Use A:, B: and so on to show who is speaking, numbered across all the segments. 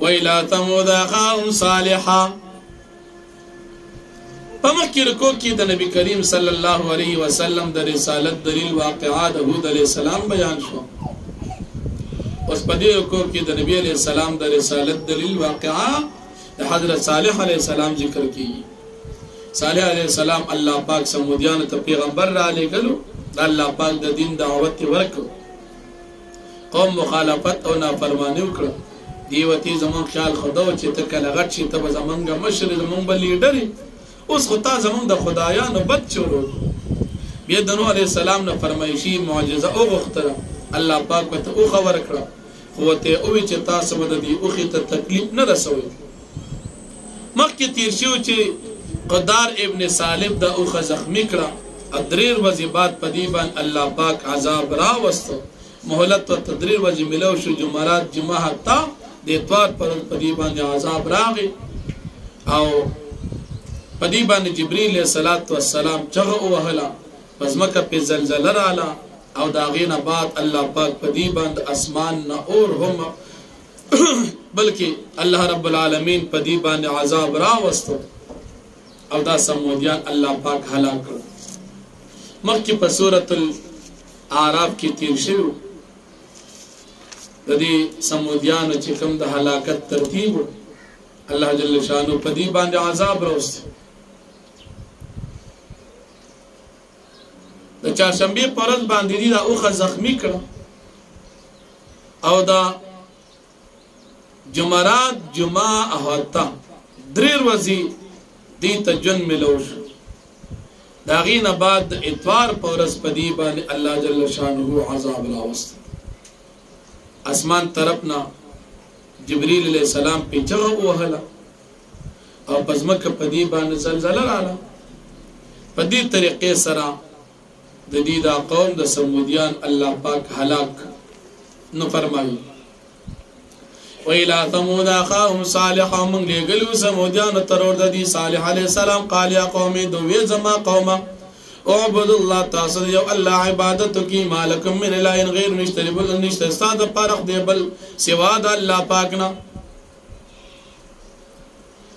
A: وإلى ثمود أخاهم صالحا. پمکی رکو کی د نبی کریم صلی الله علیه وسلم د رسالت دلیل واقعات هود علیہ السلام بیان شو. اوس په دې رکو کی د نبی علیہ السلام د رسالت دلیل واقعات د حضرت صالح علیہ السلام ذکر کیږي. صالح علیہ السلام الله پاک سمودیان ته پیغمبر را لېږلو، الله پاک د دین دعوت ورکړ، قوم مخالفت او نافرمانی وکړه. دیوتی زمون خیال خدا چې ته کله غټ شي ته به زمونږ مشر زمونږ به لیډر اوس خو تا زمونږ د خدایانو بد چورو. بیا د نوح علیه السلام نه فرمایشي معجزه وغوښتله، الله پاک ورته اوښه ورکړه، خو ورته یې وویل چې تاسو به د دې اوښې ته تکلیف نه رسوئ. مخکې تېر شوي چې قدار ابن سالب د اوښه زخمي کړه، 3 ورځې بعد په دې باندې الله پاک عذاب راوسته، مهلت ورته 3 ورځې ملو شو، جمعرات جمعه حتی د اتوار پر په دې باندې عذاب راغی او په دې باندې جبرئیل علیه السلام چغه وهله، پس مکه په زلزلہ رااله او دا غینه بعد الله پاک په دې باندې اسمان نه اور هم بلکې الله رب العالمین په دې باندې عذاب راوستو او دا سمودیان الله پاک هلاک کړ. مخکې په سورۃ الاعراف کې تیر شوی د دې سمودیانو چې کوم د هلاکت ترتیب الله جل شانو په دې باندې عذاب راوست. د چهارشنبې په ورځ باندې دې دا اوښه زخمي کړه او دا جمعرات جمعه احاطه 3 ورځې دې ته ژوند ملو شو. د هغې نه بعد د اتوار په ورځ په دې باندې الله جل شانه عذاب راوست. اسمان طرف نه جبرئیل علیہ السلام په چغه وهله او پس مکه په دې باندې زلزلہ رااله. په دې طریقې سره د دې دا قوم د سمودیان الله پاک هلاک نو فرمایي. وإلى ثمود أخاهم صالحا من لګلو سمودیان تر ور د دې صالح علیہ السلام قال یا قوم دوی زما قومه اعبدوا الله تاسو یو الله عبادت کی مالکم من اله غیر مشترب نشته استاد پرخ دی بل سوا د الله پاک نه.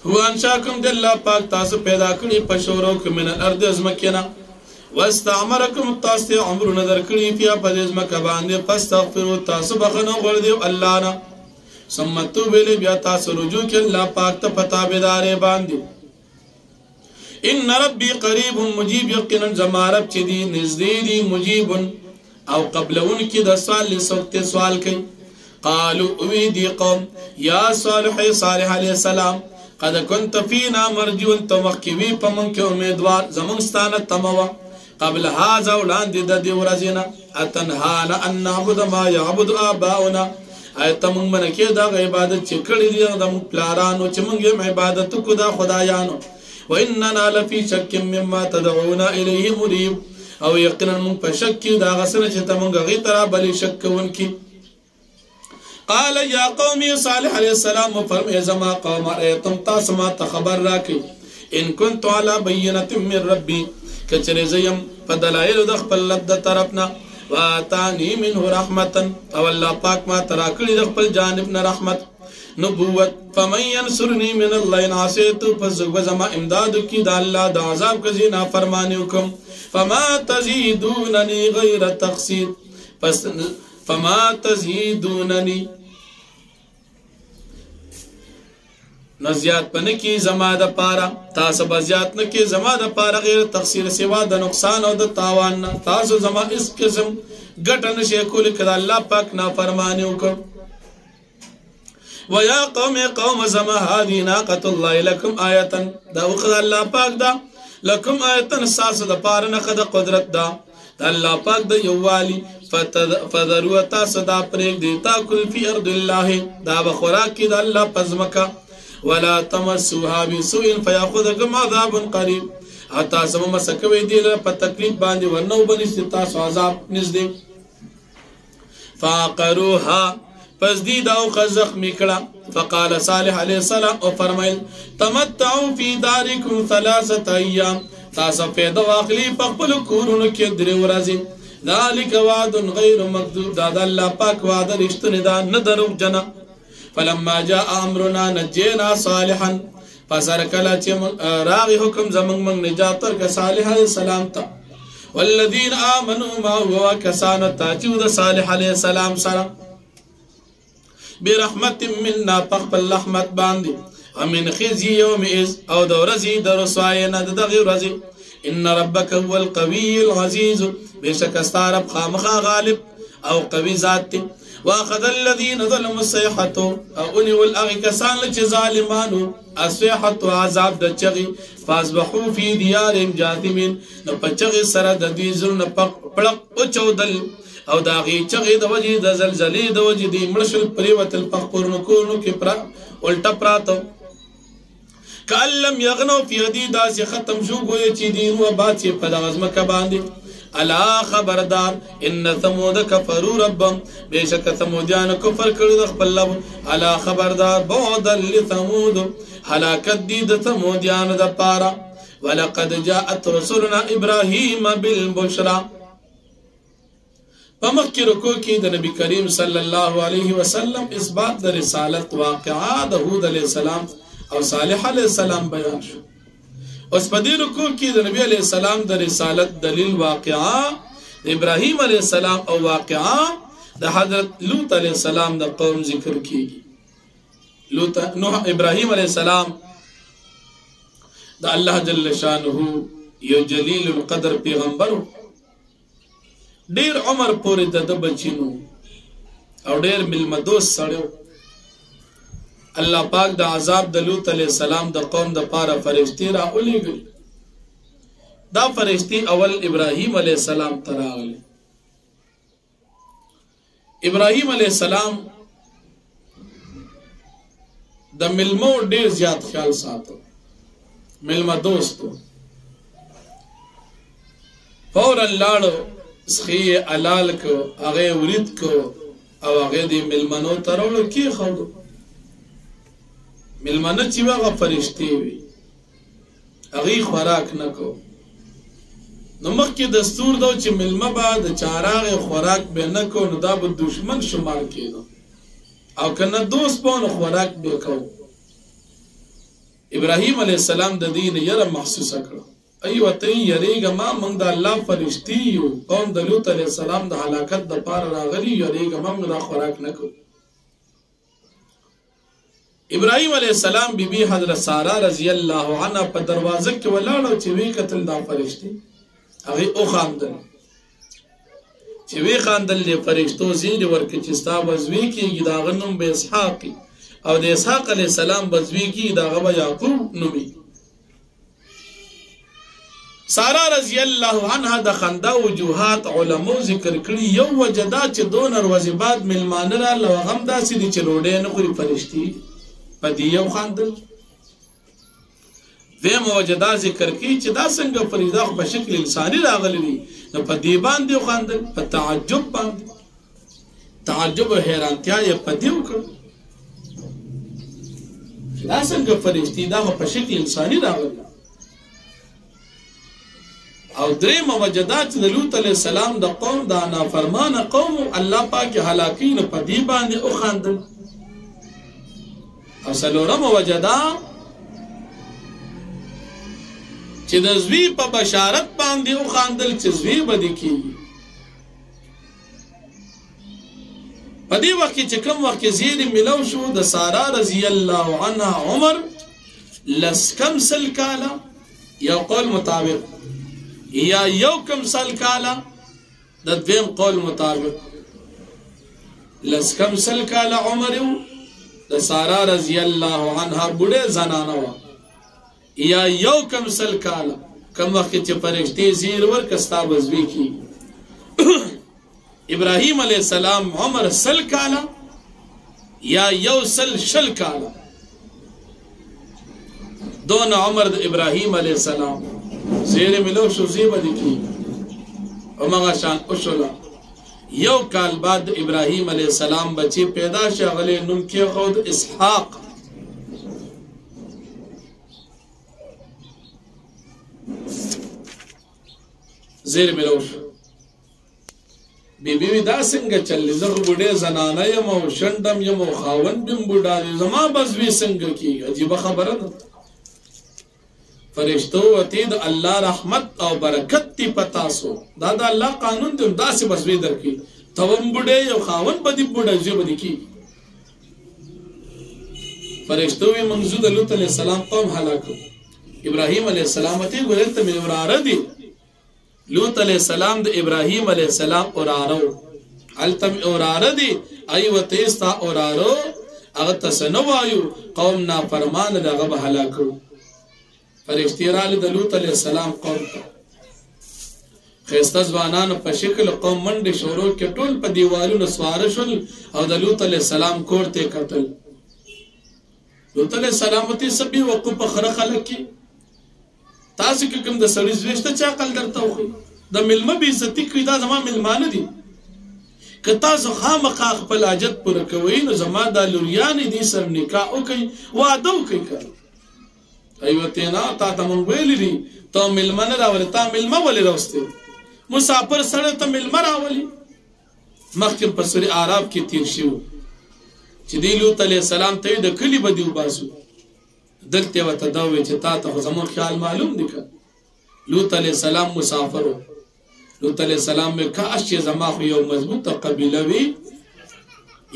A: هو انشاکم د الله پاک تاسو پیدا کړی پښورو کې من الارض ازمکنا واستعمرکم تاسو عمر نظر کړی بیا په ازمکه باندې فاستغفروا تاسو بخنه غوړ الله نه ثم توبوا بیا تاسو رجوع کې الله پاک ته پتا بيدارې باندې. ان ربي قريب مجيب یقینا زما رب چې دی نږدې دی مجيب او قبلون کې د سوال لسوت سوال کوي. قالوا وی دی قوم یا صالح علیہ السلام قد كنت فينا مرجوا تمخوي پمن کې امیدوار زمون ستانه تموا قبل هذا ولاندې د دې ورځې اتنهانا ان نعبد ما يعبد آباؤنا ایت موږ من کې دا عبادت چې کړی دی د پلارانو چې موږ یې عبادت کو دا خدایانو. واننا لفي شك مما تدعونا اليه مريب او یقینا موږ په شک کې دا غسنه چې ته موږ غي ترا بل شک کوونکی. قال يا قوم صالح عليه السلام فرمى زما قوم ایتم تاسو ما ته خبر راکې ان كنت على بينه من ربي کچره زیم په دلایل د خپل رب د طرفنا واتانی منه رحمتا او الله پاک ما ترا کړی د خپل جانب نه رحمت نبوت فمن ينصرني من الله ان عصيت فزما امداد کی د الله د عذاب کزي نافرمانی وکم فما تزيدونني غير تقصير فما تزيدونني نزیات پنه کی زما د پارا تاسو بزیات نه کی زما د پارا غیر تقصیر سوا د نقصان او د تاوان نه تاسو زما اس قسم ګټن شي کول کړه الله پاک نافرمانی وکم. ويا قوم زما هذه ناقة الله لكم آية دا وخذ الله پاک دا لكم آية ساس دا پار نخد قدرت دا الله پاک دا یوالی فذروا تاس دا پریک دی تاکل فی ارض الله دا بخوراک کی دا الله پزمکا ولا تمسوها بسوء فياخذكم عذاب قريب حتى سم مسکوي دی په تکلیف باندې ورنو بنست تاسو عذاب نږدې. فاقروها پس دی داو خزخ میکڑا فقال صالح علیہ السلام او فرمائل تمتعو فی دارکم 3 ایام تاسو پیدا واخلی پخپل کورونو کې 3 ورځې ذالک وعد غیر مکذوب دا الله پاک وعده رښتینی دا نه درو جنا فلما جاء امرنا نجينا صالحا فسركلا چې راغي حکم زمنګ من نجات تر صالح علیہ السلام ته والذین آمنوا ما هو کسان تاجود صالح علیہ السلام سره برحمت منا فخبل رحمت باندې ومن خزي يومئذ او دورزي درسواينا دغه ورځي ان ربك هو القوي العزيز بشك استعرب خامخا غالب او قوي ذات واخذ الذين ظلموا الصيحه او اني والاغي كسان لچ ظالمانو الصيحه عذاب د چغي فاصبحوا في ديارهم جاثمين نو پچغي سره د دې زړه پړق او چودل او داغي چغي د وجه د زلزلې د وجه د مړشل پریوتل پخپورن کورنو کې پرا الټا پراتو کلم یغنو فی حدیدا سے ختم شو گویا چی دین و بات سے پدا ازمکه باندې الا خبردار ان ثمود کفروا ربهم بیشک ثمودیان کفر کړي د خپل رب الا خبردار بعد لثمود هلاکت دي د ثمودیان د پاره ولقد جاءت رسلنا ابراهيم بالبشرى فمخکې رکوع کې د نبی کریم صلی الله علیه وسلم اثبات د رسالت واقعا د هود علیه السلام او صالح علیه السلام بیان شو اوس په دې رکوع کې د نبی علیه السلام د رسالت دلیل واقعا د ابراهیم علیه السلام او واقعا د حضرت لوط علیه السلام د قوم ذکر کیږي لوط نوح ابراهیم علیه السلام د الله جل شانه یو جلیل القدر پیغمبر ډیر عمر پورې د بچینو او ډیر ملمدوس سړیو الله پاک د عذاب د لوط علیہ السلام د قوم د پاره فرشتي را اولېږي دا فرشتي اول ابراهیم علیہ السلام تراغله ابراهیم علیہ السلام د ملمو ډیر زیات خیال ساتو ملما دوستو فورا لاړو سخی علال کو هغه ورید کو او هغه د ملمنو ترولو کې خو ملمنه چې هغه فرشتي وي هغه خوراک نکو نو مخکې دستور دو چې ملمه بعد چاراغ خوراک به نکو نو دا به دشمن شمار کېدو او کنه دوست په خوراک به کو ابراهیم علیہ السلام د دین یره محسوسه کړ ایو ته یریګه ما موږ د الله فرشتي یو قوم د لوط علیہ السلام د هلاکت د پاره راغلی یریګه موږ دا خوراک نکو ابراهیم علیہ السلام بی بی حضرت سارا رضی الله عنها په دروازه کې ولاړو چې وی قتل دا فرشتي هغه او خاندل چې وی خاندل له فرشتو زین ورکه چې ستا وزوی کېږي دا غنوم به اسحاق او د اسحاق علیہ السلام وزوی کې دا غو یعقوب نومي سارا رضی الله عنها د خندا وجوهات علماء ذکر کړي یو وجدا چې دونر وزباد ملمانه را لو غم داسې دي چې روډې نه خوري فرشتي پدې یو خاندل دیم وجدا ذکر کی چې دا څنګه فریضه په شکل انساني راغلی دي نو په دې باندې خاندل په تعجب باندې تعجب او حیرانتیا یې پدې وکړ دا څنګه فرشتي دا په شکل انساني راغلی او دریم وجدا چې د لوط علیہ السلام د قوم دا نافرمانه قوم الله پاک هلاکین په دې باندې او خاندل او سلورم وجدا چې د زوی په بشارت باندې او خاندل چې زوی بده کیږي په دې وخت چې کوم وخت زید ملو شو د سارا رضی الله عنها عمر لسکم سل کالا یو قول مطابق یا یو کم سل کالا د دویم قول مطابق لسکم سل کالا عمر د سارا رضی الله عنها بوډه زنانه وا یا یو کم سل کالا کم وخت چې فرشتي زیر ورکستا وزوی کی ابراهیم علیہ السلام عمر سل کالا یا یو سل شل کالا دون عمر د ابراهیم علیہ السلام زیر ملو شو زیبه دي کی او مغه شان اوشلا یو کال بعد ابراهیم علیہ السلام بچی پیدا شغله نوم کې خود اسحاق زیر ملوش بیبي وی دا څنګه چلې زه بوډۍ زنانه یم او شنډم یم او خاوند بیم بوډا دی زما بس وی څنګه کېږي عجیبه خبره ده فرشتو وتی د الله رحمت او برکت تی پتا سو دا د الله قانون دی داسې بس وی درکې توم بوډۍ او خاوند بدی بوډا زی بدی کی فرشتو وی منځو د لوط علیہ السلام قوم هلاکو ابراهیم علیہ السلام ته ګورل ته مې وراره دي لوط علیہ السلام د ابراهیم علیہ السلام اورارو التم اوراره دي ایو تیستا اورارو هغه تسنو وایو قوم نافرمان دغه به هلاکو فرشتي را د لوط علیہ السلام قوم خسته ځوانان په شکل قوم منډه شروع کې ټول په دیوالونو سوار شول او د لوط علیہ السلام کور ته قتل لوط علیہ السلام ته سبي وقوف خره خلک تاسو کوم د سړي زويشته چا عقل درته وخی د ملمه به عزت کوي دا زما ملمانه دي که تاسو خامخا خپل حاجت پوره کوئ نو زما د لوریان دي سر نکاح وکي واده وکي کړ ایو ته نه تا ته مونږ ویلې دي ته ملمنه راولې تا ملمه ولې راوستي مسافر سره ته ملمه راولې مخکې په سورې اعراف کې تیر شو چې دی لوط علیہ السلام ته د کلی بدیو باسو دلته وته دا وی چې تا ته زموږ خیال معلوم دي که لوط علیہ السلام مسافر لوط علیہ السلام میں کاش چې زما خو یو مضبوطه قبیله وي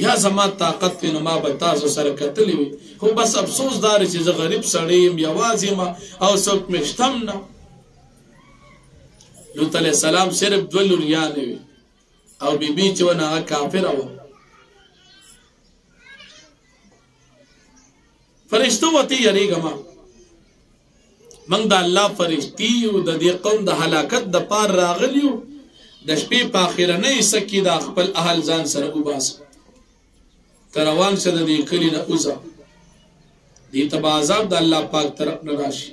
A: یا زما طاقت نو ما به تاسو سره کتلی وي خو بس افسوس دار چې زه غریب سړی یم یوازې ما او څوک مې شته نه لوط علیہ السلام صرف دوه لوریانې وي او بیبي چې ونه هغه کافره وه فرشتو وتی یریګه ما من د الله فرشتي او د دې قوم د هلاکت د پار راغلیو د شپې په اخرنۍ سکی د خپل اهل ځان سره وباس تروان سره د کلی نه اوزا دې تبا عذاب د الله پاک طرف نه راشي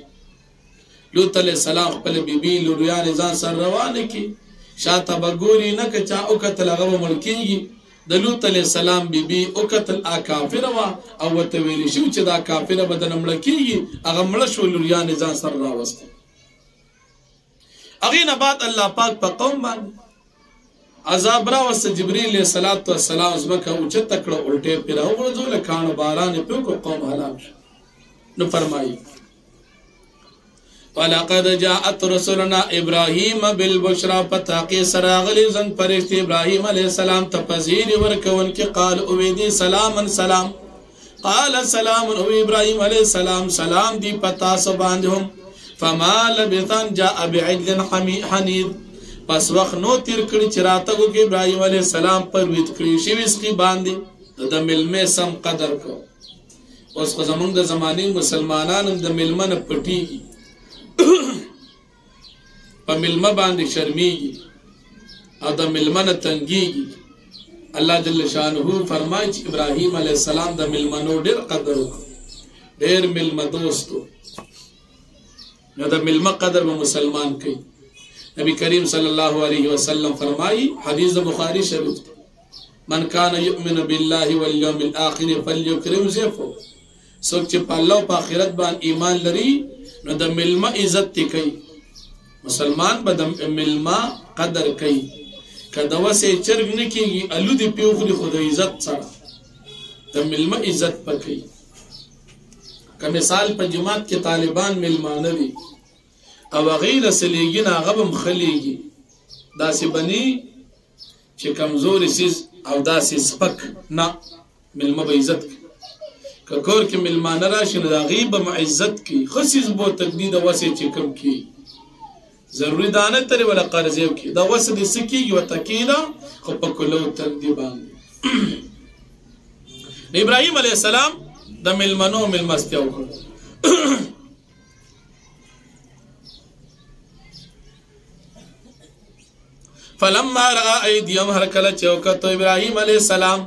A: لوط علیہ السلام خپل بیبي لوریان ځان سره روانه کی شاته بګوري نه کچا او کتل هغه ملکیږي د لوط علیہ السلام بیبي او قتل کافر وا او ته ویل شو چې دا کافر بدن ملکیږي هغه مړ شو لوریان ځان سره راوست اغه نه بعد الله پاک په قوم باندې عذاب راوست جبرئیل علیہ السلام زمکه او چې تکړه الټه پیراو ورزول کانو باران په کو قوم هلاک نو فرمایي ولقد جاءت رسلنا ابراهيم بالبشرى فتاقي سراغلي زن فرشت ابراهيم عليه السلام تفسير وركون کی قال اويدي سلاما سلام قال سلام او ابراهيم عليه السلام سلام دي پتا سباندهم فما لبثان جاء بعجل حنيذ پس وخت نو تیر کړي چراته کو کې ابراهيم عليه السلام پر وید کړي شي وسخي باندې د ملمه سم قدر کو اوس خو زمونږ د زماني مسلمانانو د ملمنه پټيږي په ملمه باندې شرمېږي او د ملمنه تنګېږي الله جل شانه فرمایي چې ابراهیم علیه السلام د ملمنو ډېر قدر وکړ ډېر ملمه دوستو نو د ملمه قدر به مسلمان کوي نبی کریم صلی الله علیه وسلم فرمایي حدیث بخاری شریف من کان یؤمن بالله والیوم الاخر فلیکرم ضیفه څوک چې په الله او په آخرت باندې ایمان لري نو د ملما عزت تی کوي مسلمان به د ملما قدر کوي کله وسه چرګ نه کیږي الو دی پیوخلی خدای عزت سره د ملما عزت پکې که مثال په جماعت کې طالبان ملمانه دي او غیر سلیګین هغه هم خلیږي داسې بني چې کمزوري سیز او داسې سپک نه ملما به عزت کوي که کور کې ملمانه راشي نو د هغې به عزت کوي ښه څیز به تقدید وسې چې کم کړي ضروري دا نه ترې ولا قرض یې وکړي دا وسه دې څه کېږي ورته کېده خو په کلو تقدید باندې ابراهیم علیه السلام د ملمنو ملمستیا وکړه فلما رأى أيديهم هر کله چې وکړه ابراهیم علیه السلام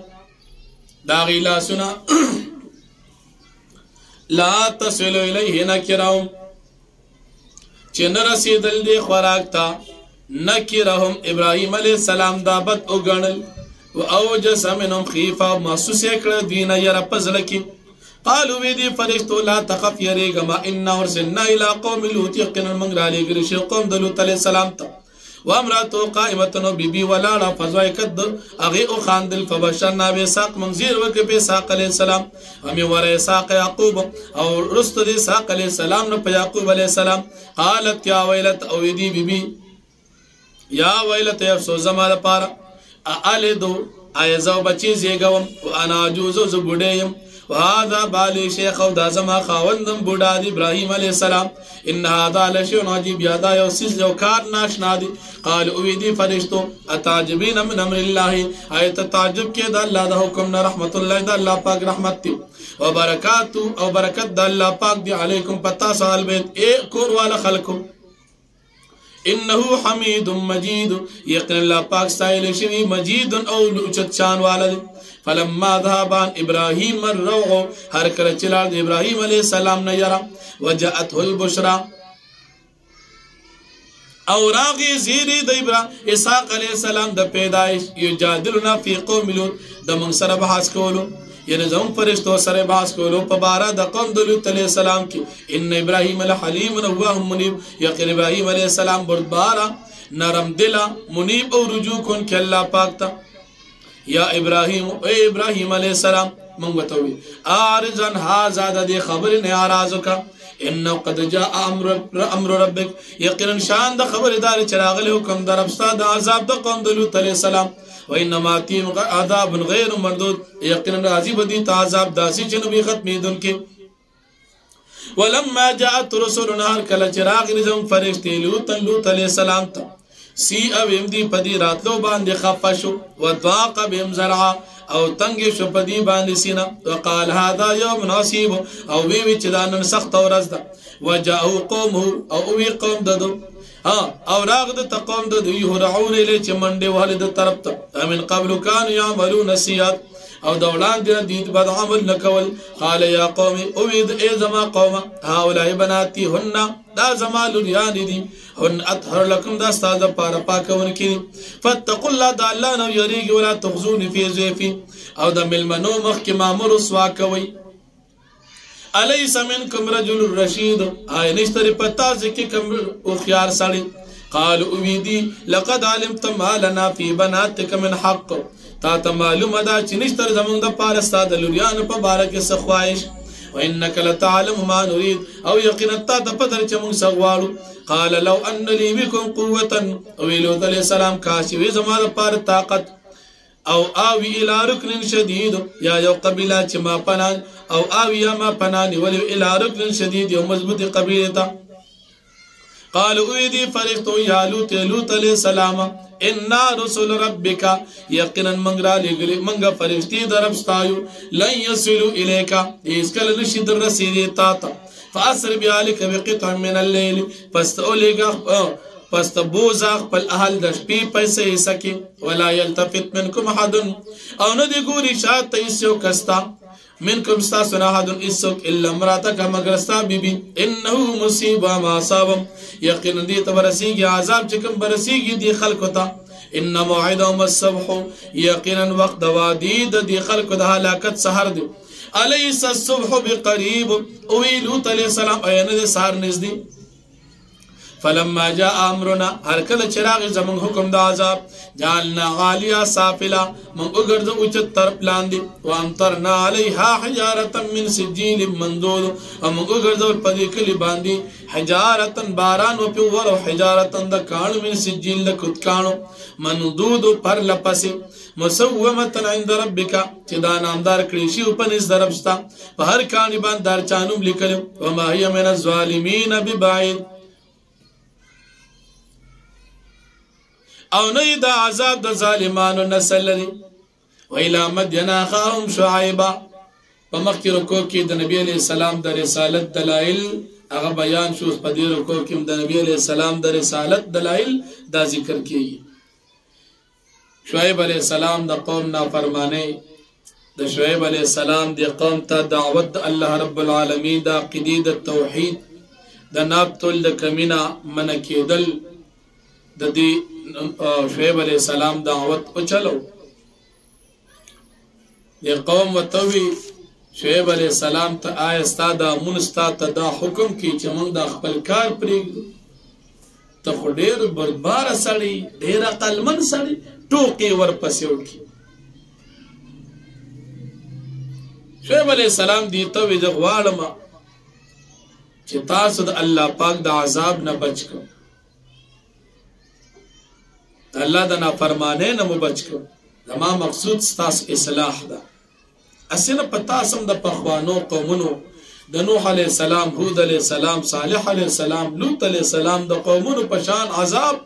A: د هغې لاسونه لا تصل الیه نکرهم چې نه رسیدل دی خوراک ته نکرهم ابراهیم علیه السلام دا بد وګڼل و اوجس منهم خیفه محسوس یې کړه دوی نه یره په زړه کې قالوا وی دي فرشتو لا تخف یریږه ما انا ارسلنا الى قوم لوط یقینا موږ را لېږلي شو قوم د لوط علیه السلام ته وامراته قائمه بيبي ولاړه فزایکد اغه او خاندل فبشرنا باسحاق منذر وک په اسحاق علیہ السلام امي ور اسحاق يعقوب او رست دي اسحاق علیہ السلام نو په يعقوب علیہ السلام قالت يا ويلت او دي بيبي يا ويلت افسوس زما لپاره الدو ايزو بچي زيګوم وانا عجوز ز بډيم وهذا بالي شيخ او دازما خاوندم بوډا دي ابراهيم عليه السلام ان هذا لشيء عجيب يادا يوسس جو كار ناشنا دي قال اويدي فرشتو اتعجبين من امر الله ايت تعجب کې د الله د حکم نه رحمت الله د الله پاک رحمت دي وبرکاته او برکت د الله پاک دي عليكم پتا سوال بیت اي کور والا خلقو انه حميد مجيد يقين الله پاک سائل شوی مجيد او لوچت شان والد فلما ذهب عن ابراهيم الروع هر کله چلار د ابراهيم عليه السلام نه يرا وجاءته البشرى او راغي زيري د ابراهيم اسحاق عليه السلام د پیدائش یجادلنا في قوم لوط د من سره بحث کولو یعنی زم فرشتو سره بحث کولو په بارا د قوم د لوط عليه السلام کې ان ابراهيم الحليم نواه منيب یقین ابراهيم عليه السلام بردبارا نرم دلا منيب او رجوع کن ک الله پاک تا یا ابراهيم اے ابراهيم عليه السلام منغتوي ارزن هذا د خبر نه ارازک انه قد جاء امر ربك يقينا شان د خبردار چراغله حکم در ابستاد عذاب د قوم د لوط عليه السلام وانما تیم عذاب غیر مردود یقینا راضی بدی عذاب داسی جنبی ختمیدن کی ولما جاءت رسلنا کل چراغ نظم فرشتي لوط عليه السلام ته سی او امدی پدی راتلو باندې خفشو وضاق بهم زرعا او تنگ شو پدی باندې سینا وقال هذا يوم نصيب او وی چې دا نن سخت ورځ ده وجاءوا قومه او وی قوم ددو او راغ د تقوم د يهرعون له چې منډه والد طرف ته من قبل كانوا يعملون السيئات او دولان دي بد عمل نکول قال يا قوم اويد اي زما قوم هؤلاء بناتي هن دا زما لريان دي هن اطهر لكم دا استاد پار پاکون کی فتقوا الله دا الله نو يريږي ولا تخزون في ضيفي او د ملمنو مخ کی مامور سوا کوي الیس منکم رجل رشید آی نشتری پتا ځکه کوم او خيار سړی قال اويدي لقد علمت ما لنا في بناتك من حق تا ته معلومه ده چې نشتر زمونږ د پاره استاد لوريان په باره کې سخوایش وانك لتعلم ما نريد او یقینا تا د پدر چې موږ سغواړو قال لو ان لي بكم قوه او لوط عليه السلام کاشوي زما د پاره طاقت او آوي الى ركن شديد يا يو قبيله چې ما پنان او آوي يا ما پنان ولي الى ركن شديد يو مضبوط قبيله قال اويدي فرشتو يا لوط عليه السلام ان رسول ربك يقينا منغرا لغلي منغا فرشتي دربستايو لن يصلوا اليك اسكل نشد الرسيد تاتا فاسر بيالك بقطع من الليل فاستبوزا بالاهل د شپې پیسې سکي ولا يلتفت منكم احد او نه دی ګوري شاته ایسو کستا منكم استاسنا احد اسوك الا امراتك مغرستا بيبي انه مصيبه ما صابم يقين دي تبرسيږي عذاب چکم برسيږي دي خلکو ته ان موعدهم الصبح يقينا وقت وادي دي خلکو د هلاکت سحر دي اليس الصبح بقريب او لوط عليه السلام اين دي سحر نزدي فلما جاء امرنا هر کله چراغ زمون حکم د عذاب جعلنا غاليا سافلا من وګرځو اوچت طرف لاندې وامطرنا عليها حجاره من سجيل منضود هم وګرځو په دې کلی باندې حجاره باران او په ور حجاره د کان من سجيل د کټ کانو منضود پر لپسې مسومه عند ربك چې دا نامدار کړی شي په نس دربستا په هر کانی باندې دار چانوم لیکل وما هي من الظالمين ببعيد او نه دا عذاب د ظالمانو نسل لري وإلى مدين أخاهم شعيبا په مخکې رکوع کې د نبی عليه السلام د رسالت دلایل هغه بیان شو په دې رکوع کې د نبی عليه السلام د رسالت دلایل دا ذکر کیږي شعیب عليه السلام د قوم نافرمانی د شعیب عليه السلام د قوم ته دعوت الله رب العالمین د عقیده توحید د نابتل د کمینا من کېدل د دې شعیب علیہ السلام دعوت او چلو یہ قوم وتوی شعیب علیہ السلام ته آیا استاد منستا ته دا حکم کی چې موږ د خپل کار پرېږدو ته خو ډېر بردباره سړی ډېر عقلمند سړی ټوکې ورپسې وکړي. شعیب علیه السلام دې ته وایي زه غواړم چې تاسو د الله پاک د عذاب نه بچ کړم، د الله د نافرمانۍ نه مو بچ کړم. زما مقصود ستاسو اصلاح ده. اسې نه په تاسو هم د پخوانو قومونو د نوح علیه السلام، هود علیه السلام، صالح علیه السلام، لوط علیه السلام د قومونو په شان عذاب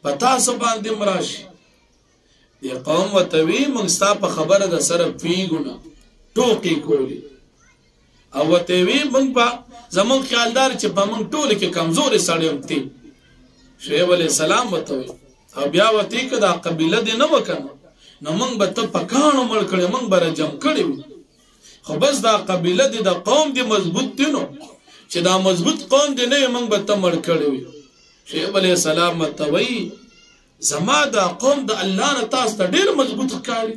A: په تاسو باندې هم راشي. دې قوم ورته وایي موږ ستا په خبره د سره پوهېږو نه، ټوکې کولې او ورته وایي موږ به زموږ خیالدار چې په موږ ټولو کې کمزورې سړی هم تی. شعیب علیه السلام ورته وایي او بیا ورته یې که دا قبیله دې نه وه که نه نو موږ به ته په کاڼو مړ کړې، موږ به رجم کړې وي. خو بس دا قبیله دې د قوم دې مضبوط دی، نو چې دا مضبوط قوم دې نه وي موږ به ته مړ کړې وي. شعیب علیه السلام ورته وایي زما دا قوم د الله نه تاسو ته ډېر مضبوط ښکاري،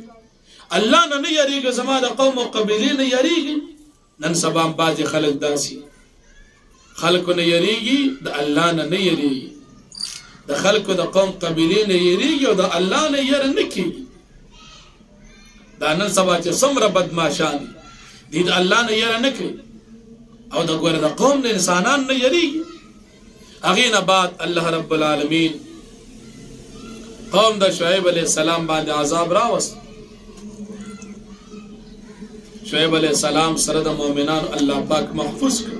A: الله نه نه یریږي، زما د قوم او قبیلې نه یریږي. نن سبا هم بعضې خلک داسې خلکو نه یریږي، د الله نه نه یریږي، د خلکو د قوم قبیلې نه یریږي او د الله نه یره نه کېږي. دا نن سبا چې څومره بدماشان دي د الله نه یره نه کوي او د ګوره د قوم د انسانان نه یریږي. هغې نه بعد الله رب العالمین قوم د شعیب علیه السلام باندې عذاب راوست. شعیب علیه السلام سره د مؤمنانو الله پاک محفوظ کړ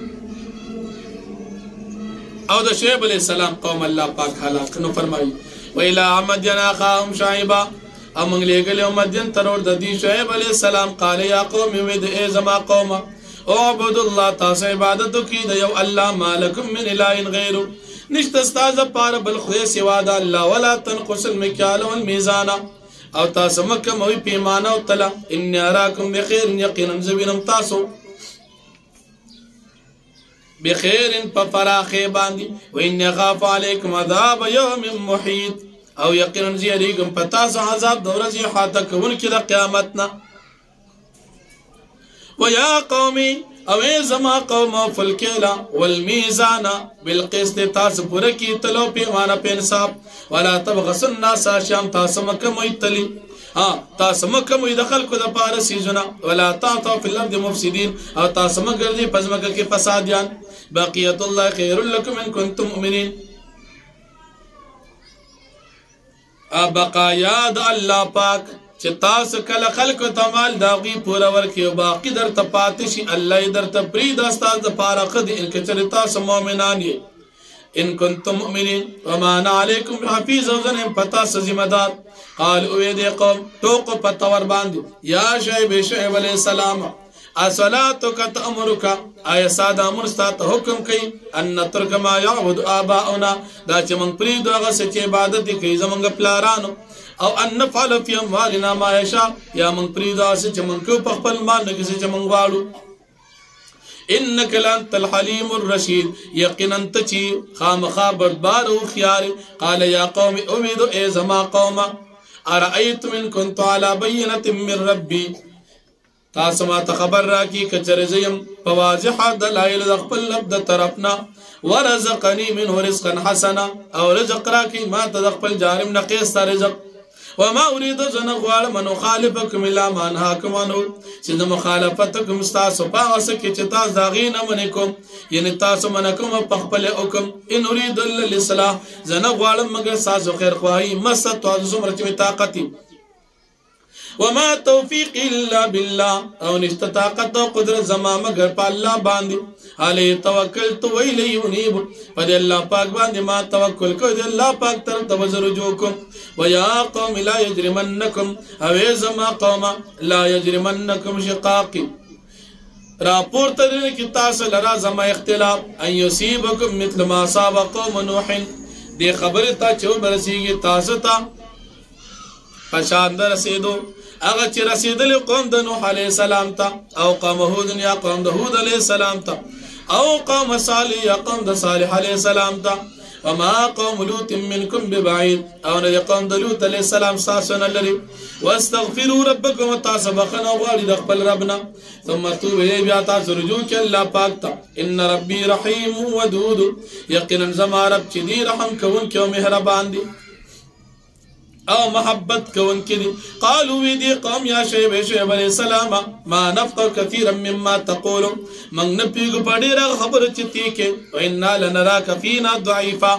A: او د شعیب علیه السلام قوم الله پاک هلاک. نو فرمایي وإلى مدین أخاهم شعیبا، او موږ لېږلي مدین ته ورور د دې شعیب علیه السلام. قال یا قوم وید ای زما قومه اعبدوا الله، تاسو عبادت وکړئ د یو الله، ما لکم من اله غیره، نشته ستاسو دپاره بل خدای سوا د الله. ولا تنقصوا المکیال والمیزان، او تاسو مه کموئ پیمانه او تله. انی اراکم بخیر، یقینا زه وینم تاسو بخیر په فراخې باندې. و انی اخاف علیکم عذاب یوم محیط، او یقینا زه یریږم په تاسو عذاب د ورځې احاطه کوونکي د قیامت نه. ویا قومي، او ای زما قوم، اوفوا الکیل والمیزان بالقسط، تاسو پوره کړئ تله او پیمانه په انصاف. ولا تبخسوا الناس اشیاء، تاسو مه کموئ تلي، تاسو مه کموئ د خلکو دپاره څیزونه. ولا تعثوا فی الارض مفسدین، او تاسو مه ګرځئ په ځمکه کې فسادیان. بقیت الله خیر لکم ان کنتم مؤمنین، بقایا د الله پاک چې تاسو کله خلکو ته مال د هغوی پوره ورکړئ او باقي درته پاتې شي، الله یې درته پرېږده ستاسو دپاره ښه دي ان که چېرې تاسو مؤمنان یې. ان کنتم مؤمنین وما انا علیکم بحفیظ، او زه نه یم په تاسو ذمه دار. قال اوی دې قوم ټوکو په تور باندې یا شعیب علیه السلام اصلاتک تأمرک، آیا ساده امر ستا ته حکم کوي ان نترک ما یعبد آباؤنا، دا چې موږ پرېږدو هغه څه چې عبادت یې کوي زموږ پلارانو، او ان نفعل فی اموالنا ما یشاء، یا موږ پرېږدو هغه څه چې موږ کوو په خپل مال نه کې څه چې موږ غواړو. انک لانت الحلیم الرشید، یقینا ته چې خامخا بردبار او هوښیار. قال یا قوم امید، ای زما قومه، ارأیتم ان کنت علی بینة من ربی، تاسو ما ته خبر راکړئ که چېرې زه یم په واضحه دلایل د خپل رب د طرف نه. ورزقني منه رزقا حسنا، او رزق راکړئ ما ته د خپل جانب نه ښایسته رزق. وما اريد زه نه غواړم ان اخالفکم الی ما انهاکم عنه، چې د مخالفت کوم ستاسو په هغه څه کې چې تاسو د هغې نه منې کوم، یعنې تاسو منع کوم په خپل حکم. ان اريد الا الاصلاح، زه نه غواړم مګر ستاسو خیرخواهي. ما استطعت، څومره چې مې طاقت وي. وما توفیق الا بالله، او نشته طاقت او قدرت زما مگر په الله باندې. علیه توکلت و الیه انیب، په دې الله پاک باندې ما توکل کوم، دې الله پاک طرف ته رجوع کوم. ویا قوم لا یجرمنکم، او زما قوم لا یجرمنکم شقاقی، راپورته دې کې تاسو لرا زما اختلاف. ان یصیبکم مثل ما اصاب قوم نوح، دې خبره ته چې ورسیږي تاسو ته په شان د رسېدو هغه چې رسېدلی قوم د نوح علیه السلام ته، او قوم هود یا قوم د هود علیه السلام ته، او قوم صالح یا قوم د صالح علیه السلام ته. وما قوم لوط منكم ببعيد او نه قوم لوط عليه السلام ساسن لري واستغفروا ربكم تاسبخنا وغالي دخل ربنا ثم توبوا اليه بیا تاسو رجوع ک الله پاک تا ان ربي رحيم ودود یقینا زما رب چې دی رحم کوون کې او مهربان دی او محبت كون كدي قالوا ويدي قوم يا شعيب عليه السلام ما نفقه كثيرا مما تقول من نبيغ پڑیرا خبر چتی کے وإنا لنراك فينا ضعيفا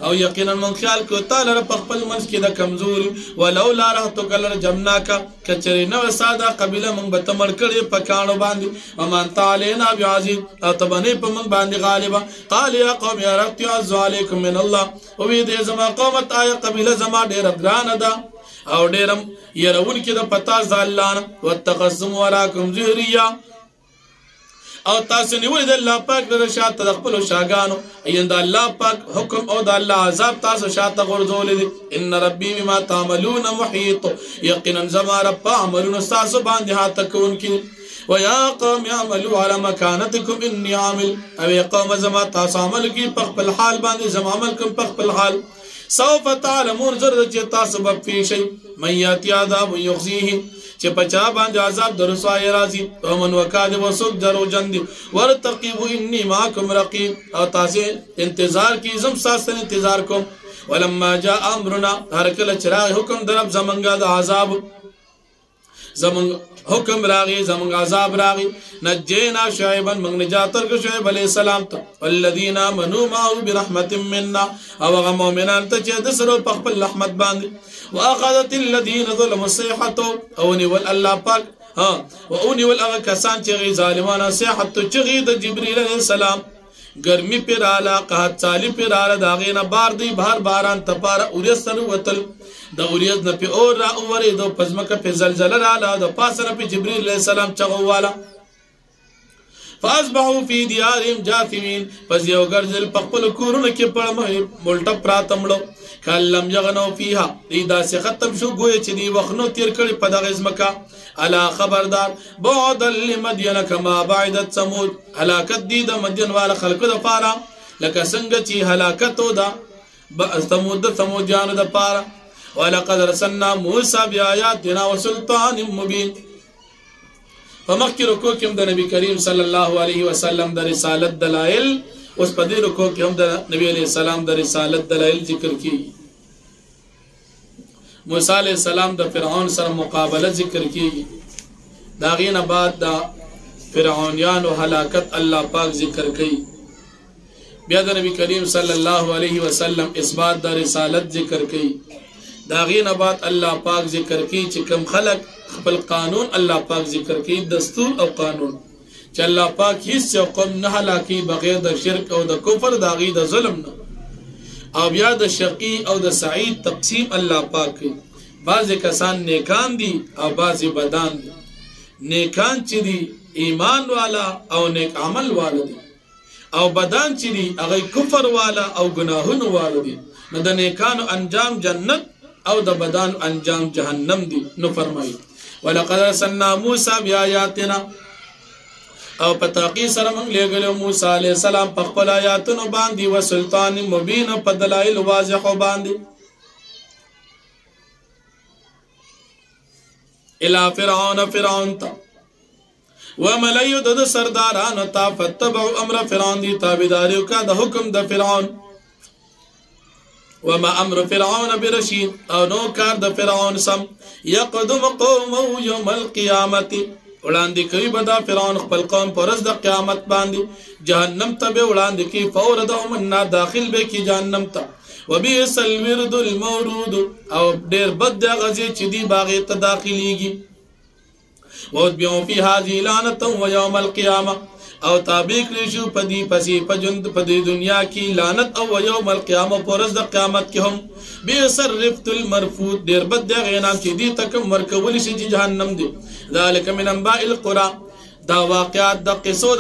A: او یقینا من خیال کو تعالی رب خپل منس کې د کمزوري ولولا رحتک لرجمناک کچری نو ساده قبيله من بتمر کړي پکانو باندې ومان تعالینا بعزيز او تبني په من باندې غالبا قال يا قوم يا رب تعز عليكم من الله او دې زما قومت آیا قبيله زما ډېر ګران ده او ډېرم يرون کې د پتا زالان وتقسم وراكم ظهريا او تاسو نیولې د الله پاک د شاته د خپل شاګانو ايند الله پاک حکم او د الله عذاب تاسو شاته غرزولې دي ان ربي بما تعملون محيط يقينا زما رب عملون تاسو باندې هاته کون کې ويا قوم يعملوا على مكانتكم اني عامل او قوم زما تاسو عمل کې په خپل حال باندې زما عمل کوم په خپل حال سوف تعلمون زرد چې تاسو به في شيء من ياتي عذاب يخزيه چې پچا باندې عذاب درسوای راځي او من وکاذب وسوق درو جند ورتقبوا اني معكم رقيب او تاسو انتظار کی زم ساس انتظار کوم ولما جاء امرنا هر کله چراغ حکم درب زمنګا د عذاب زمنګ حکم راغي زمنګ عذاب راغي نجينا شعيبا من نجاتر شعيب عليه السلام ته والذين امنوا معه برحمه منا او مؤمنان ته چې د سره په خپل رحمت باندې واخذت الذين ظلموا الصيحه اوني والله پاک ها واوني والله کسان چې ظالمانه صيحه چې د جبريل عليه السلام گرمی پر اعلی قحط سالی پر اعلی داغینا بار دی بهر باران تپار اوریز سنو وطل دا اوریز نا پی اور را اووری دو پزمکا پی زلزل را لا دا پاسنا پی جبریل علیہ السلام چغو والا فاصبحوا في ديارهم جاثمين پس یو گرزل پخپل کورون کی پڑمه ملٹا پراتملو کلم یغنو فیها دیدا سے ختم شو گوئے چنی وخنو تیر کری پدا غزمکا الا خبردار بعدا لمدين كما بعدت ثمود هلاكت دي د مدين والا خلق د پارا لك څنګه چې هلاکتو دا ثمودیانو د پارا ولقد رسلنا موسى بآياتنا وسلطان مبين فمخکر کو کوم د نبی کریم صلی الله علیه وسلم د رسالت دلائل اوس په دې کو کوم د نبی علیہ السلام د رسالت دلائل ذکر کی موسی علیہ السلام د فرعون سره مقابله ذکر کیږي داغین بعد دا فرعونیان او هلاکت الله پاک ذکر کوي بیا د نبی کریم صلی الله علیه وسلم اثبات د رسالت ذکر کوي داغین بعد الله پاک ذکر کوي چې کوم خلق خپل قانون الله پاک ذکر کوي دستور او قانون چې الله پاک هیڅ قوم نه هلاکي بغیر د شرک او د کفر داغي د ظلم نه او بیا د شقی او د سعید تقسیم الله پاک بعض کسان نیکان دي او بعض بدان دي نیکان چې دي ایمان والا او نیک عمل والا دي او بدان چې دي هغه کفر والا او گناهونو والا دي نو د نیکانو انجام جنت او د بدان انجام جهنم دي نو فرمایي ولقد ارسلنا موسى بآياتنا او پتاقی سره موږ لګلو موسی علیہ السلام په خپل آیاتونو باندې او سلطان مبین په دلایل واضح باندې الى فرعون تا وملئ د سردارانو تا فتبعوا امر فرعون دي تابعداریو کا د حکم د فرعون وما امر فرعون برشید او نو کار د فرعون سم يقدم قومه يوم القيامه وړاندې کوي بدا فرعون خپل قوم پر ورځ د قیامت باندې جهنم ته به وړاندې کوي فور دومن داخل به کی جهنم ته وبئس الورد المورود او ډیر بد غزي چې دی باغې ته داخليږي وبيو في هذه لعنه ويوم القيامه او تابع کړی شو پدی پسې پجند پدی دنیا کې لعنت او يوم القيامه پر ورځ د قیامت کې هم بئس الرفت المرفود ډیر بد غینام چې دی تکم ورکول شي جهنم دی ذلك من انباء القرى دا واقعات د قصو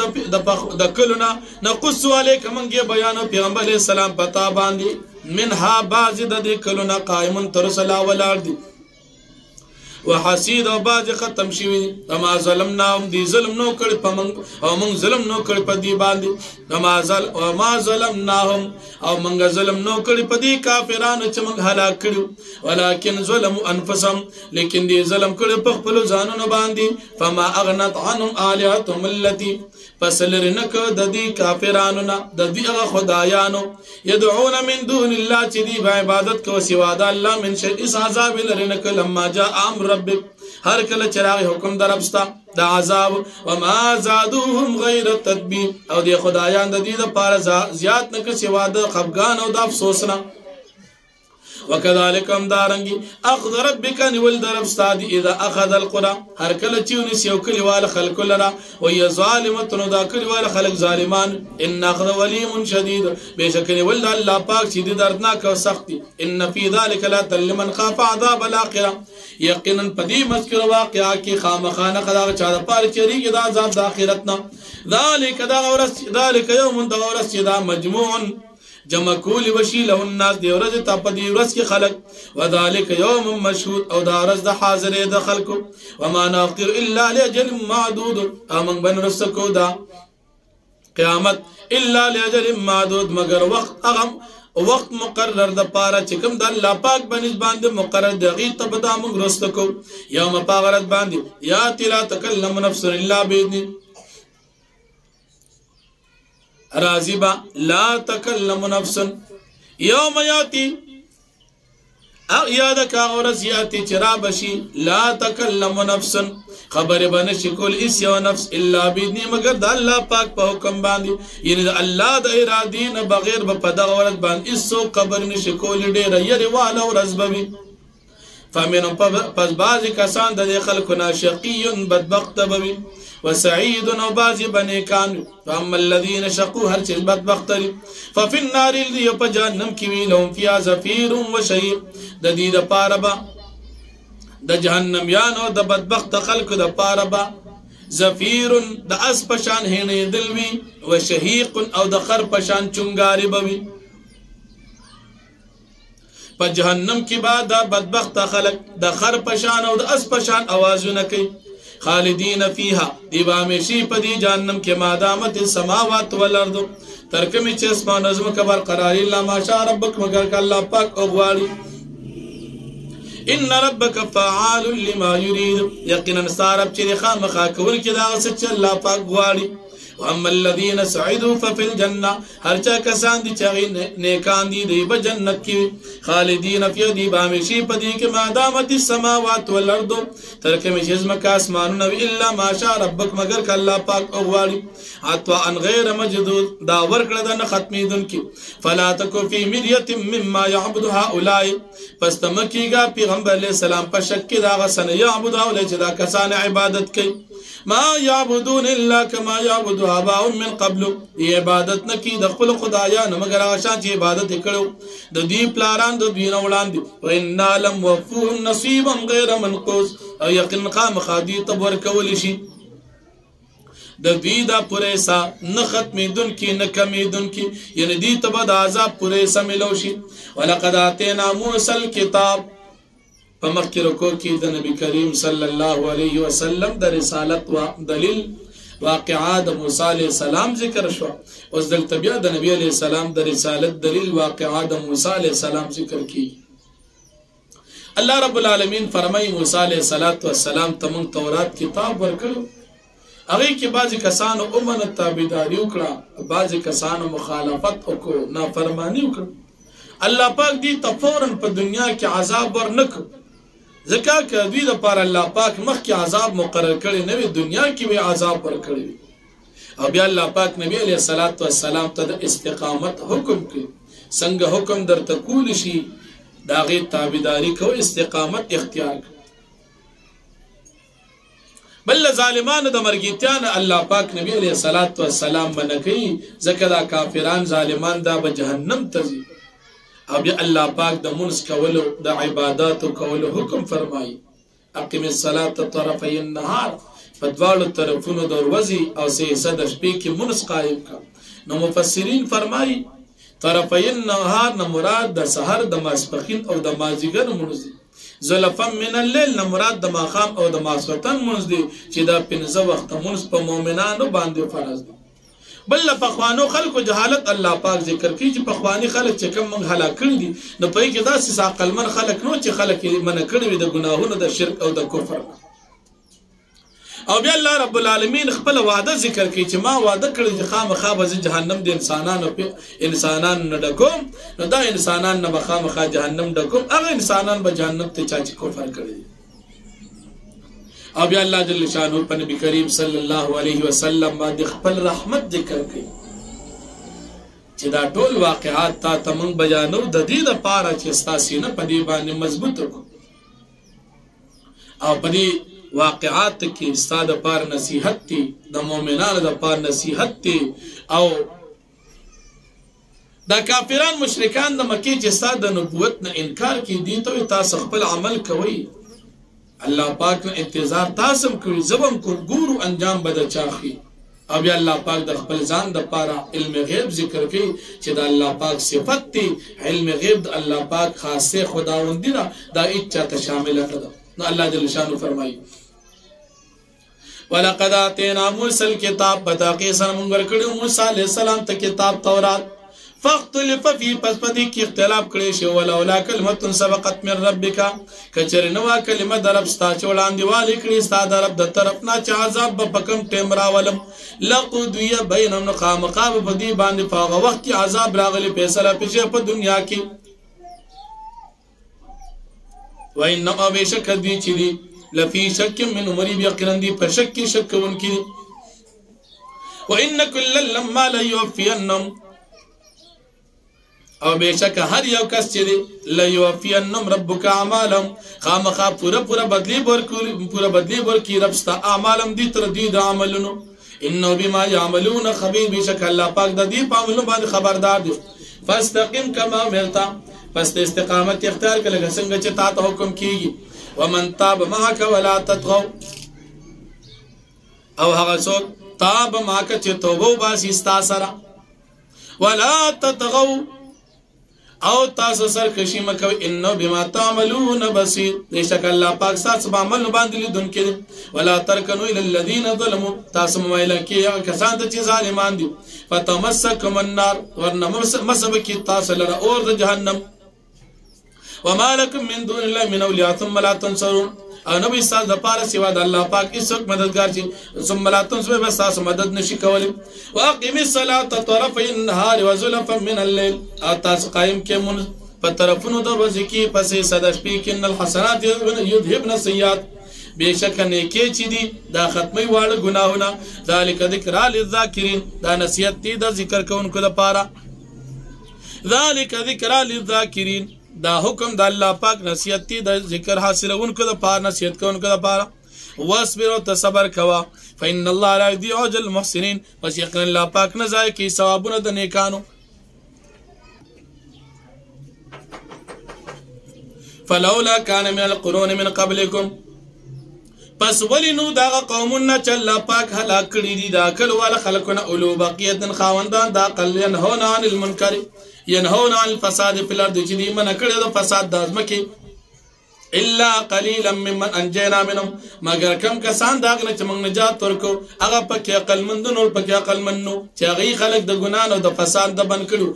A: د کلنا نقص عليك منګه بیان پیغمبر علیہ السلام پتا باندې منها بعض د کلنا قائم ترسلا ولار دي وحسید او باز ختم شوی وما ظلمناهم دی ظلم نو کړ پمن او من ظلم نو کړ پدی باندې وما ظلمناهم او من ظلم نو کړ پدی کافرانو چې من هلاک کړو ولکن ظلموا انفسهم لیکن دی ظلم کړ په خپل ځانونو باندې فما اغنت عنهم الهتهم التي فسلرنک د دې کافرانو نه د دې خدایانو يدعون من دون الله چې دی عبادت کو سوا د الله من شيء عذاب لرنک لما جاء امر ربک هر کله چراغ حکم دربستا د عذاب وما زادوهم غیر التدبیر او دی خدایان د دې لپاره زیات نه ک سوا د خفغان او د افسوس نه وكذلك دارنگي اخذ ربك نول دربستاد اذا اخذ القرى هر کله چونی سیو کلیوال خلق لرا وهي ظالمه دا کلیوال خلق ظالمان ان اخذ وليم شديد بشكل ول الله پاک شدید دردناک او سخت ان في ذلك لا لمن خاف عذاب الاخره یقینا پدی مذکر واقعا کی خامخانه خدا چا د پاره چریږي دا عذاب د اخرتنا ذلك يوم دورس دا مجموع جمع کول وشي له الناس دی ورځ ته په دی ورځ کې خلق وذالک یوم مشهود او دا ورځ د حاضر د خلق وما ناقر الا لاجل معدود امن بن رسکو دا قیامت الا لاجل معدود مگر وقت مقرر د پاره چې کوم د الله پاک بنز باندې مقرر دغه ته بدا موږ رسکو یوم پاغرت باندې یا تلا تکلم نفس الا باذن راضبا لا تكلم نفس يوم ياتي یاد کا ورځ یاتی چرابشی لا تكلم نفس خبر بنشي کول اس یو نفس الا باذن مگر د الله پاک په حکم باندې یعنی د الله د ارادې نه بغیر په دغه ورځ باندې اسو خبر نشي کول ډیر یری والا ورځ به فمنهم پس بعض کسان د خلقنا شقي بدبخت به وسعيد او بعض بنيكان فاما الذين شقوا هر چیز بدبخت ففي النار الذي جهنم کی ویلهم فيها زفير وشهيق د دې د پاره با د جهنم یانو د بدبخت خلق د پاره با زفير د اس پشان هنه دلوي وشهيق او د خر پشان چنګاری بوي په جهنم کې بعد د بدبخت خلق د خر پشان او د اس پشان आवाजونه کوي خالدین فیها دیبا میشی پدی جہنم کے مادامت السماوات والارض ترکمی چه اسمان ازم کبر قراری اللہ ماشا ربک مگر که اللہ پاک اغواری ان ربک فعال لما یرید یقینا سارب چه خام خاکون کی دا غسچ اللہ پاک غواری واما الذين سعدوا ففي الجنه هر چا کسان دي چغي نیکان دي دی بجنت کی خالدین فی دی بامیشی پدی که مادامت السماوات والارض ترکمی جزم کا اسمانون الا ما شاء ربک مگر ک الله پاک اوغواړي عطوا ان غیر مجدود دا ورکړه د ختمیدون کی فلا تکو فی مریه مما يعبد هؤلاء فاستمکیگا پیغمبر علیہ السلام په شک دا غسن يعبد هؤلاء چې دا کسان عبادت کوي ما يعبدون الا كما يعبد آباؤهم من قبل عبادت نکی د خپل خدایانو مگر هغه شان چې عبادت کړو د دې پلاران د دوی نه وړاندې وان لم وفوهم نصيبا غیر منقوص او یقین قام خادی تبر کول شي د دې دا پوره نه ختمیدون کی نه کمیدون کی یعنی دې تبع د عذاب پوره سملو شي ولقد اتینا موسی الكتاب فمخکې رکو کې د نبی کریم صلی الله علیه وسلم د رسالت و دلیل واقعا د موسی علیه السلام ذکر شو اوس دلته بیا د نبی علیه السلام د رسالت دلیل واقعا د موسی علیه السلام ذکر کی الله رب العالمین فرمای موسی علیه السلام ته تورات کتاب ورکړو هغه کې بعضی کسانو امن تابعداري وکړه بعضی کسانو مخالفت وکړه نافرمانی وکړه الله پاک دې تفورن په دنیا کې عذاب ورنکړ ځکه چې دوی د پر الله پاک مخکې عذاب مقرر کړي نه وي دنیا کې به عذاب ورکړي او بیا الله پاک نبی علیه السلام ته د استقامت حکم کړي څنګه حکم درته کول شي دا غي تابعداري کو استقامت اختیار کړي بل ظالمان د مرګیتان الله پاک نبی علیه السلام منکې ځکه دا کافران ظالمان دا به جهنم ته ځي او بیا الله پاک د منس کولو د عبادت کولو حکم فرمایي اقیم الصلاه طرفي النهار فدوالو طرفونو د ورځې او سه د شپې کې منس قائم کا نو مفسرین فرمایي طرفي النهار نه مراد د سحر د ماسپخین او د مازیګر منس زلفا من الليل نه مراد د ماښام او د ماسخوتن مونځ دی چې دا 15 وخته مونځ په مؤمنانو باندې فرض دی. بل له پخوانو خلکو جهالت الله پاک ذکر کوي چې پخوانی خلک چې کوم موږ هلاک کړي دي نو په کې داسې عقلمن خلک نو چې خلک یې منع کړي وي د ګناهونو د شرک او د کفر. او بیا الله رب العالمین خپل وعده ذکر کوي چې ما وعده کړی چې خامخا به جهنم د انسانانو نه ډکوم نو دا انسانان نه به خامخا جهنم ډکوم هغه انسانان به جهنم ته چا چې کفر کړی. او بیا الله جل شانه په نبی کریم صلی الله علیه وسلم باندې خپل رحمت ذکر کوي چې دا ټول واقعات تا تمن بیانو د دې لپاره چې ستاسو نه په دې باندې مضبوط کو او په دې واقعات کې ستاسو لپاره نصيحت دي د مؤمنانو لپاره نصيحت دي. او دا کافران مشرکان د مکه چې ستاسو د نبوت نه انکار کوي دي ته تاسو خپل عمل کوي الله پاک نه انتظار تاسو کوي زبم کو ګورو انجام بد چاخي. او بیا الله پاک د خپل ځان د پاره علم غیب ذکر کوي چې د الله پاک صفت دي علم غیب د الله پاک خاصه خداوند دی دا اچا ته شامل ده. نو الله جل شانه فرمایي ولقد اتینا موسی الكتاب بتاقی سره مونږ ورکړو موسی علیہ السلام ته کتاب تورات فاختلف فی پس پدې کې اختلاف کړي شو ولولا کلمه سبقت من ربک کچر نو کلمه درب ستا چولاندې والی کړي ستا درب د طرف نه چې عذاب په کم ټیم راولم لقضی بینهم قامقاب په دې باندې فاغه وخت کې عذاب راغلی فیصله پېښه په دنیا کې وانما بشک دې چې دي لفي شک من مريب يقينا دي پر شک شک ونکي وان كل لما لا يوفينهم او بشک هر یو کس چې دی لا يوفينهم ربك اعمالهم خامخا پورا بدلی ورکي رب ستا اعمالهم دي تر دي د عملونو انه بما يعملون خبير بشک الله پاک د دې په عملو باندې خبردار دي. فاستقم كما امرت پس استقامت اختیار کړه څنګه چې تا ته حکم کیږي. ومن تاب معك ولا تطغوا او هغه څوک تاب معك چې توبه وباسي ستا سره ولا تطغوا او تاسو سرکشي مکوئ انه بما تعملون بصير بشک الله پاک تاسو عمل باندې لیدونکي. ولا تركنوا الى الذين ظلموا تاسو مایل کې کسان ته چې ظالمان دي فتمسكم النار ورنه مسبکی تاسو لره اور د جهنم وما لكم من دون الله من اولیاء ثم لا تنصرون او نبی استاد د پاره سوا د الله پاک هیڅوک مددگار چې ثم لا تنصرون بس تاسو مدد نشي کولی. واقم الصلاه طرفي النهار وزلفا من الليل او تاسو قائم کې مون په طرفونو د ورځې کې پسې صد شپې کې ان الحسنات يذهبن السيئات بشک نیکی چې دي دا ختمي واړه ګناهونه ذالک ذکر للذاکرین دا نصیحت دي د ذکر کوونکو لپاره ذالک ذکر للذاکرین دا حکم د الله پاک نصیحت دی د ذکر حاصلونکو د پاره نصیحت کوونکو د پاره. واصبر او تصبر کوا فإن الله لا يضيع أجر المحسنين پس یقینا الله پاک نه ضایع کوي ثوابونه د نیکانو. فلولا كان من القرون من قبلكم پس ولینو دا قومونه چې الله پاک هلاک کړي دي دا کل ول خلقنا اولو بقیه خاوندان دا قل ينهون عن المنکر ينهون عن الفساد في الارض چې دي من کړي د فساد د ازمکه الا قليلا ممن انجينا منهم مگر کم کسان داغنه چې موږ نجات ورکو هغه پکې عقل مندونو پکې عقل منو چې هغه خلق د ګناه او د فساد د بن کړو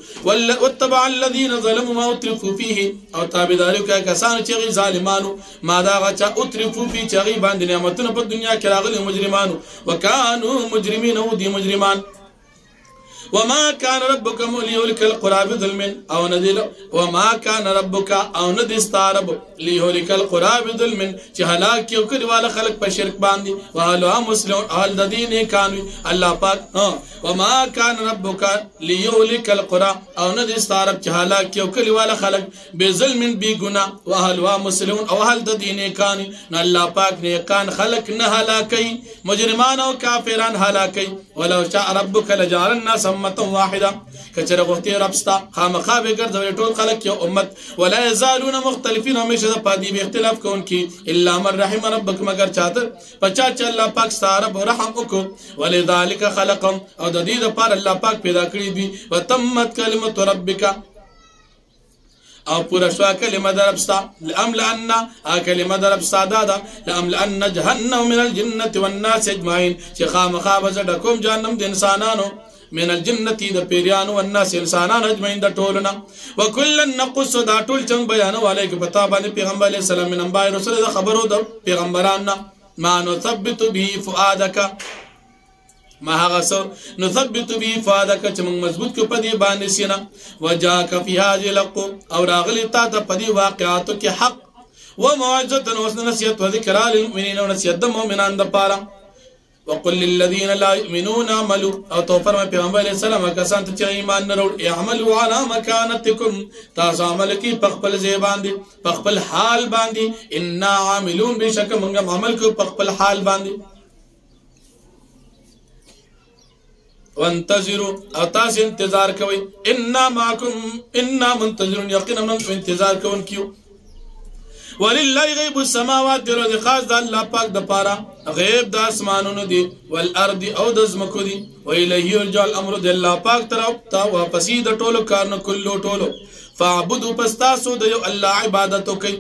A: وتبع الذين ظلموا ما اترفوا فيه او تابعدارو کسان چې ظالمانو ما دا غچا اترفوا فيه چې هغه باندې نعمتونه په دنیا کې راغلي مجرمانو وكانوا مجرمين او دي مجرمان. وما كان ربك ليهلك القرى بظلم او ندل وما كان ربك او ندستارب ليهلك القرى بظلم چې هلاك یو کړي والا خلق په شرک باندې وهلوا مسلمون اهل د دین کانوي الله پاک وما كان ربك ليهلك القرى او ندستارب چې هلاك یو کړي والا خلق بظلم بګنا وهلوا مسلمون او اهل د دین کانوي الله پاک نه کان خلق نه هلاکي مجرمان او کافران هلاکي. ولو شاء ربك لجعل الناس واحده کچره غوتی ربستا خامخا به ګرځوي ټول خلق یو امت ولا يزالون مختلفين همیشه د پادی به اختلاف کوونکی الا من رحم ربك مگر چاته پچا چې الله پاک ستاره رحم وکړو ولذلك خلقهم او د دې لپاره الله پاک پیدا کړی دي وتمت کلمت ربك او پورا شوا کلمه در ابستا لأملأن کلمه در ابستا دادا لأملأن جهنم من الجنة والناس اجمعين چې خامخا به زه ډکوم جهنم د انسانانو من الجنة د پیریانو والناس انسانان اجمعين د ټولنا وكلا نقص دا ټول څنګه بیانو علیک پتا باندې پیغمبر علیه السلام من انباء رسول د خبرو د پیغمبرانو ما نثبت به فؤادک ما هغه سو نثبت به فؤادک چې موږ مضبوط کو پدی باندې سینه وجاک فی هذه الحق او راغلی تا ته پدی واقعاتو کې حق وموعظه ونصیحت وذکر للمؤمنین ونصیحت د مؤمنان د پاره وقل للذین لا یؤمنون اعملوا او تو فرمای پیغمبر علیہ السلام کسان ته چې ایمان نه وروړي اعملوا علی مکانتکم تاسو عمل کی پخپل ځای باندې پخپل حال باندې ان عاملون بشک موږ عمل کو پخپل حال باندې وانتظروا او تاسو انتظار کوئ ان معکم ان منتظرون یقینا من انتظار کوونکیو ولله غیب السماوات والارض خاص د الله پاک د پاره غیب د اسمانونو دی والارض او د زمکو دی و الیه یرجع الامر د الله پاک طرف ته واپسی د ټولو کارونو کلو ټولو فاعبدوا پستاسو د یو الله عبادت وکي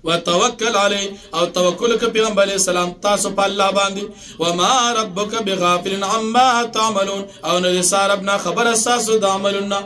A: وتوکل علی او توکل ک پیغمبر علیہ السلام تاسو په الله باندې وما ربک بغافل عما تعملون او نه ساربنا خبر اساسو د عملنا